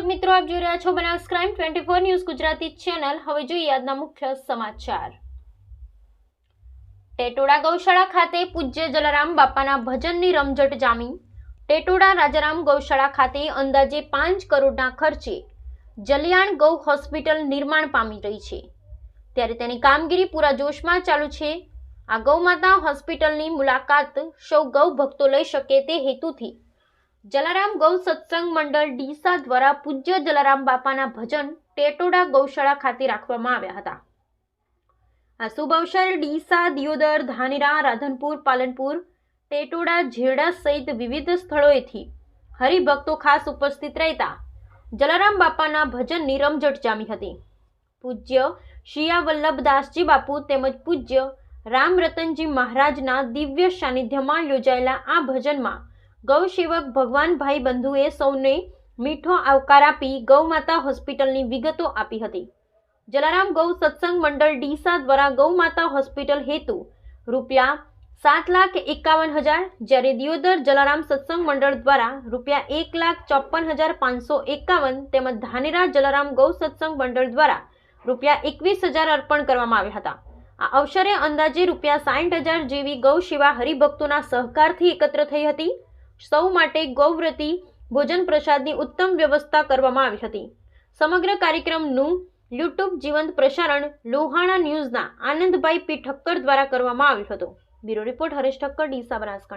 દર્શક મિત્રો, આપ જોઈ રહ્યા છો Banas crime 24 news Gujarati channel. હવે જોઈએ આજના મુખ્ય સમાચાર। ટેટોડા ગૌશાળા ખાતે પૂજ્ય જલારામ બાપાના ભજનની રમઝટ જામી। ટેટોડા રાજારામ ગૌશાળા ખાતે અંદાજે 5 કરોડના ખર્ચે જલિયાણ ગૌ હોસ્પિટલ નિર્માણ પામી રહી છે, ત્યારે તેની કામગીરી પૂરા જોશમાં ચાલુ છે। આ ગૌમાતા હોસ્પિટલની મુલાકાત સૌ ગૌ ભક્તો લઈ શકે તે હેતુથી જલારામ ગૌ સત્સંગ મંડળ ડીસા દ્વારા પૂજ્ય જલારામ બાપાના ભજન ટેટોડા ગૌશાળા ખાતે રાખવામાં આવ્યા હતા। આ શુભ અવસર ડીસા, દિયોદર, ધાનેરા, રાધનપુર, પાલનપુર, ટેટોડા, ઝેરડા સહિત વિવિધ સ્થળોએથી હરિભક્તો ખાસ ઉપસ્થિત રહેતા જલારામ બાપાના ભજનની રમઝટ જામી હતી। પૂજ્ય શિયા વલ્લભદાસજી બાપુ તેમજ પૂજ્ય રામરતનજી મહારાજના દિવ્ય સાનિધ્યમાં યોજાયેલા આ ભજનમાં ગૌસેવક ભગવાનભાઈ બંધુએ સૌને મીઠો આવકાર આપી ગૌમાતા હોસ્પિટલની વિગતો આપી હતી। જલારામ ગૌ સત્સંગ મંડળ ડીસા દ્વારા ગૌમાતા હોસ્પિટલ હેતુ રૂપિયા 7,51,000, જ્યારે દિયોદર જલારામ સત્સંગ મંડળ દ્વારા રૂપિયા 1,54,551 તેમજ ધાનેરા જલારામ ગૌ સત્સંગ મંડળ દ્વારા રૂપિયા 21,000 અર્પણ કરવામાં આવ્યા હતા। આ અવસરે અંદાજે રૂપિયા 60,000 જેવી ગૌ સેવા હરિભક્તોના સહકારથી એકત્ર થઈ હતી। સૌ માટે ગૌવ્રતી ભોજન પ્રસાદની ઉત્તમ વ્યવસ્થા કરવામાં આવી હતી। સમગ્ર કાર્યક્રમનું યુટ્યુબ જીવંત પ્રસારણ લોહાણા ન્યૂઝના આનંદભાઈ પી ઠક્કર દ્વારા કરવામાં આવ્યું હતું। Bureau report Haresh Thakkar, Deesa, Banaskantha.